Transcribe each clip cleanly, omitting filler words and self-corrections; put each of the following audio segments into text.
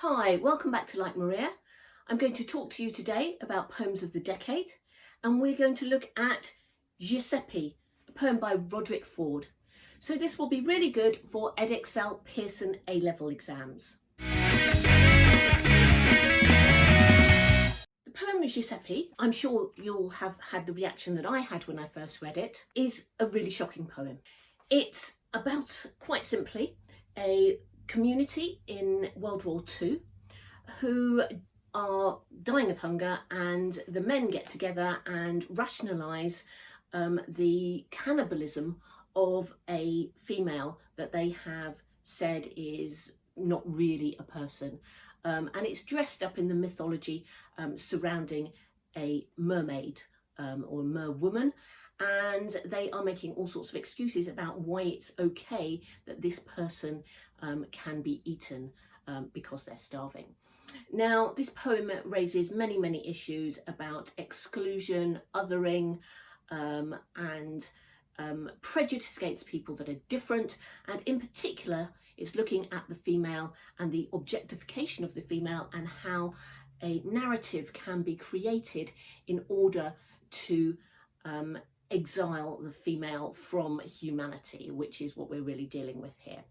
Hi, welcome back to Like Maria. I'm going to talk to you today about poems of the decade, and we're going to look at Giuseppe, a poem by Roderick Ford. So this will be really good for Edexcel Pearson A-level exams. The poem Giuseppe, I'm sure you'll have had the reaction that I had when I first read it, is a really shocking poem. It's about, quite simply, a community in World War II who are dying of hunger, and the men get together and rationalise the cannibalism of a female that they have said is not really a person. And it's dressed up in the mythology surrounding a mermaid or merwoman, and they are making all sorts of excuses about why it's okay that this person can be eaten because they're starving. Now, this poem raises many issues about exclusion, othering, and prejudice against people that are different, and in particular it's looking at the female and the objectification of the female and how a narrative can be created in order to exile the female from humanity, which is what we're really dealing with here.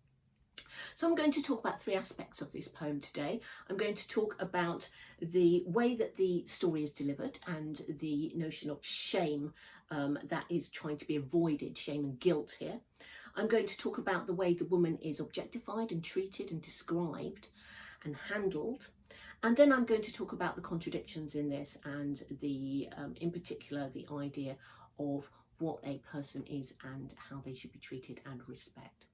So I'm going to talk about three aspects of this poem today. I'm going to talk about the way that the story is delivered and the notion of shame that is trying to be avoided, shame and guilt here. I'm going to talk about the way the woman is objectified and treated and described and handled. And then I'm going to talk about the contradictions in this and the, in particular, the idea of what a person is and how they should be treated and respect.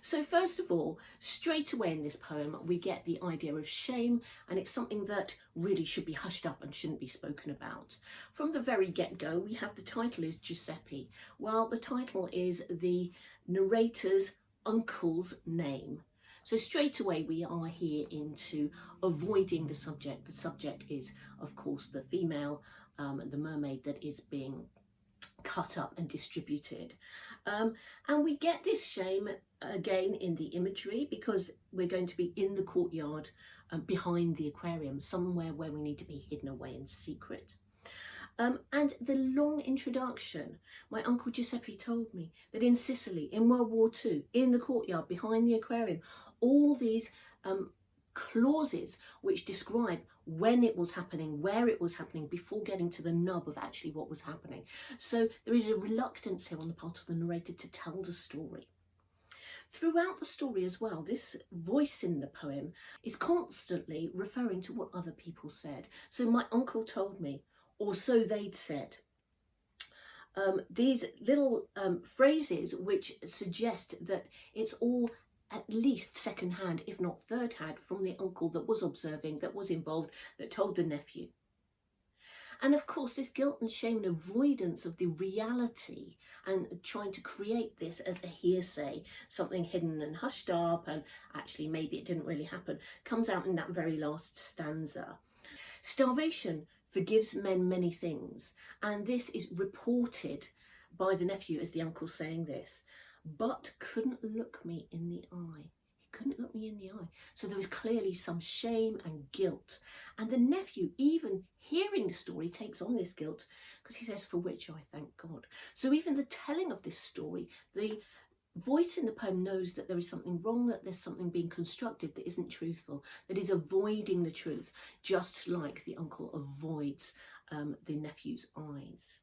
So first of all, straight away in this poem, we get the idea of shame, and it's something that really should be hushed up and shouldn't be spoken about. From the very get-go, we have the title is Giuseppe. Well, the title is the narrator's uncle's name. So straight away we are here into avoiding the subject. The subject is, of course, the female, the mermaid that is being cut up and distributed. And we get this shame again in the imagery, because we're going to be in the courtyard behind the aquarium, somewhere where we need to be hidden away in secret. And the long introduction. My uncle Giuseppe told me that in Sicily, in World War II, in the courtyard behind the aquarium, all these clauses which describe when it was happening, where it was happening, before getting to the nub of actually what was happening. So there is a reluctance here on the part of the narrator to tell the story. Throughout the story as well, this voice in the poem is constantly referring to what other people said. So my uncle told me, or so they'd said. These little phrases which suggest that it's all at least second hand, if not third hand, from the uncle that was observing, that was involved, that told the nephew. And of course, this guilt and shame and avoidance of the reality and trying to create this as a hearsay, something hidden and hushed up, and actually maybe it didn't really happen, comes out in that very last stanza. Starvation forgives men many things, and this is reported by the nephew as the uncle saying this, but couldn't look me in the eye. He couldn't look me in the eye. So there was clearly some shame and guilt. And the nephew, even hearing the story, takes on this guilt because he says, "For which I thank God." So even the telling of this story, the voice in the poem knows that there is something wrong, that there's something being constructed that isn't truthful, that is avoiding the truth, just like the uncle avoids the nephew's eyes.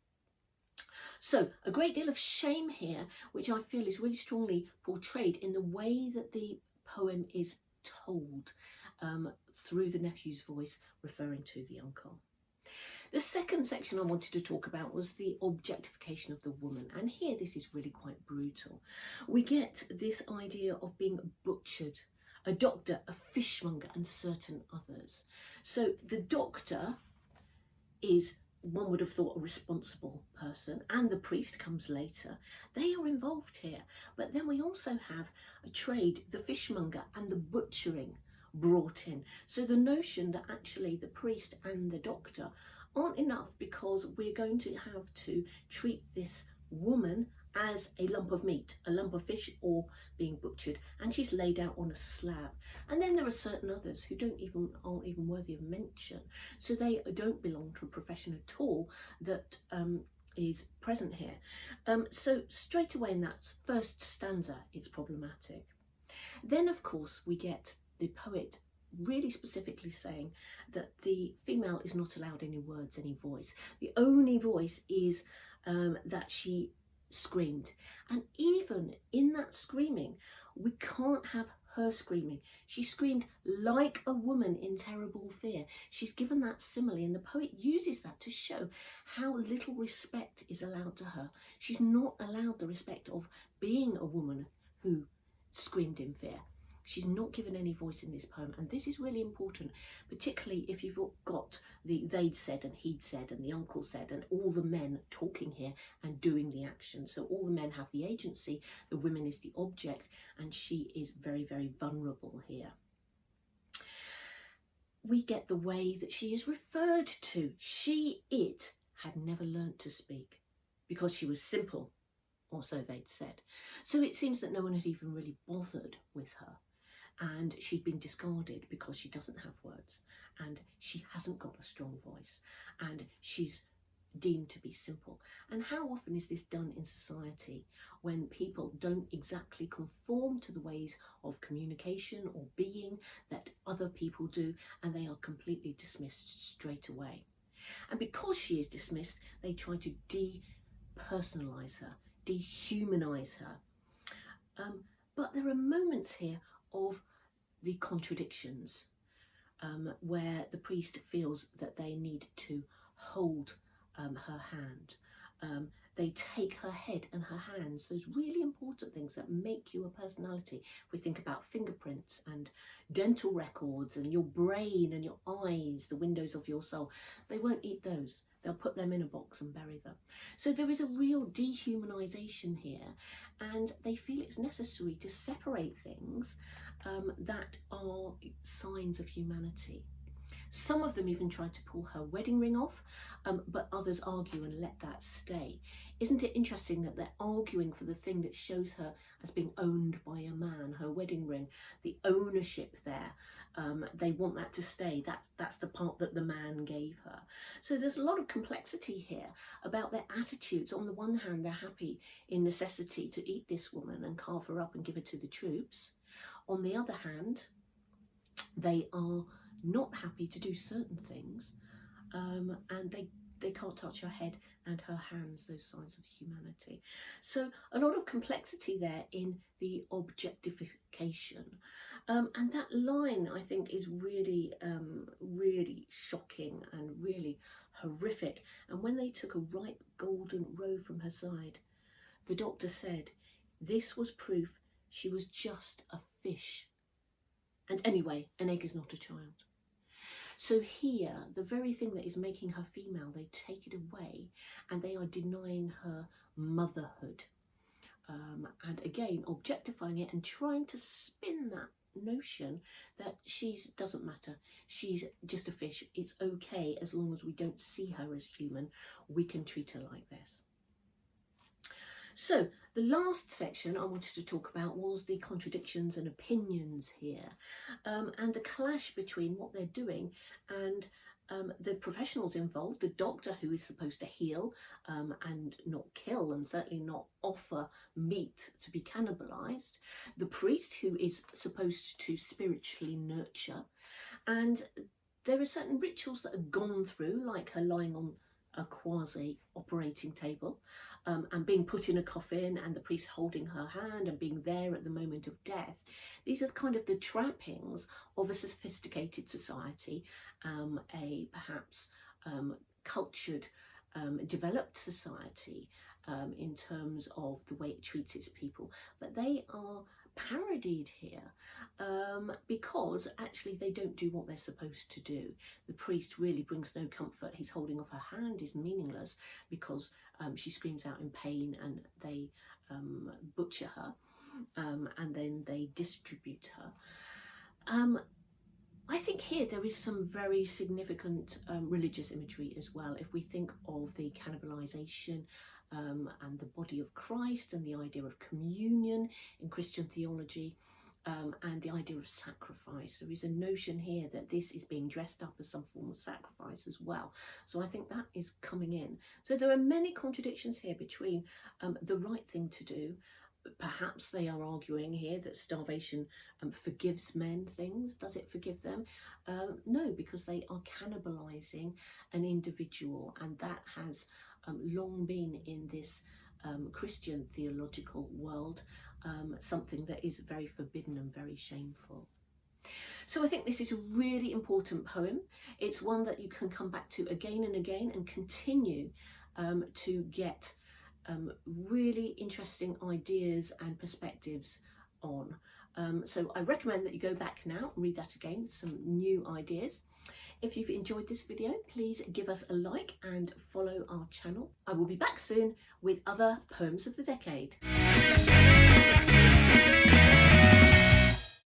So a great deal of shame here, which I feel is really strongly portrayed in the way that the poem is told through the nephew's voice referring to the uncle. The second section I wanted to talk about was the objectification of the woman, and here this is really quite brutal. We get this idea of being butchered, a doctor, a fishmonger, and certain others. So the doctor is, one would have thought, a responsible person, and the priest comes later. They are involved here. But then we also have a trade, the fishmonger and the butchering, brought in. So the notion that actually the priest and the doctor aren't enough, because we're going to have to treat this woman as a lump of meat, a lump of fish, or being butchered, and she's laid out on a slab. And then there are certain others who aren't even worthy of mention, so they don't belong to a profession at all that is present here. So straight away in that first stanza, it's problematic. Then, of course, we get the poet really specifically saying that the female is not allowed any words, any voice. The only voice is that she screamed. And even in that screaming, we can't have her screaming. She screamed like a woman in terrible fear. She's given that simile, and the poet uses that to show how little respect is allowed to her. She's not allowed the respect of being a woman who screamed in fear. She's not given any voice in this poem, and this is really important, particularly if you've got the they'd said and he'd said and the uncle said and all the men talking here and doing the action. So all the men have the agency, the women is the object, and she is very, very vulnerable here. We get the way that she is referred to. She, it, had never learnt to speak because she was simple, or so they'd said. So it seems that no one had even really bothered with her. And she'd been discarded because she doesn't have words and she hasn't got a strong voice and she's deemed to be simple. And how often is this done in society when people don't exactly conform to the ways of communication or being that other people do, and they are completely dismissed straight away? And because she is dismissed, they try to depersonalize her, dehumanize her. But there are moments here of the contradictions where the priest feels that they need to hold her hand. They take her head and her hands, those really important things that make you a personality. We think about fingerprints and dental records and your brain and your eyes, the windows of your soul. They won't eat those. They'll put them in a box and bury them. So there is a real dehumanization here, and they feel it's necessary to separate things that are signs of humanity. Some of them even try to pull her wedding ring off, but others argue and let that stay. Isn't it interesting that they're arguing for the thing that shows her as being owned by a man, her wedding ring, the ownership there? They want that to stay. That's the part that the man gave her. So there's a lot of complexity here about their attitudes. On the one hand, they're happy in necessity to eat this woman and carve her up and give her to the troops. On the other hand, they are not happy to do certain things, and they can't touch her head and her hands, those signs of humanity. So a lot of complexity there in the objectification. And that line, I think, is really, really shocking and really horrific. And when they took a ripe golden roe from her side, the doctor said, this was proof she was just a fish. And anyway, an egg is not a child. So here, the very thing that is making her female, they take it away and they are denying her motherhood. And again, objectifying it and trying to spin that notion that doesn't matter. She's just a fish. It's okay as long as we don't see her as human. We can treat her like this. So the last section I wanted to talk about was the contradictions and opinions here, and the clash between what they're doing and the professionals involved, the doctor who is supposed to heal and not kill and certainly not offer meat to be cannibalized, the priest who is supposed to spiritually nurture, and there are certain rituals that are gone through, like her lying on a quasi-operating table and being put in a coffin and the priest holding her hand and being there at the moment of death. These are kind of the trappings of a sophisticated society, a perhaps cultured, developed society in terms of the way it treats its people. But they are parodied here because actually they don't do what they're supposed to do. The priest really brings no comfort. His holding of her hand is meaningless because she screams out in pain and they butcher her and then they distribute her. I think here there is some very significant religious imagery as well. If we think of the cannibalization and the body of Christ, and the idea of communion in Christian theology, and the idea of sacrifice. There is a notion here that this is being dressed up as some form of sacrifice as well. So I think that is coming in. So there are many contradictions here between the right thing to do. Perhaps they are arguing here that starvation forgives men things. Does it forgive them? No, because they are cannibalizing an individual, and that has long been in this Christian theological world something that is very forbidden and very shameful. So I think this is a really important poem. It's one that you can come back to again and again and continue to get really interesting ideas and perspectives on. So I recommend that you go back now and read that again, some new ideas. If you've enjoyed this video, please give us a like and follow our channel. I will be back soon with other Poems of the Decade.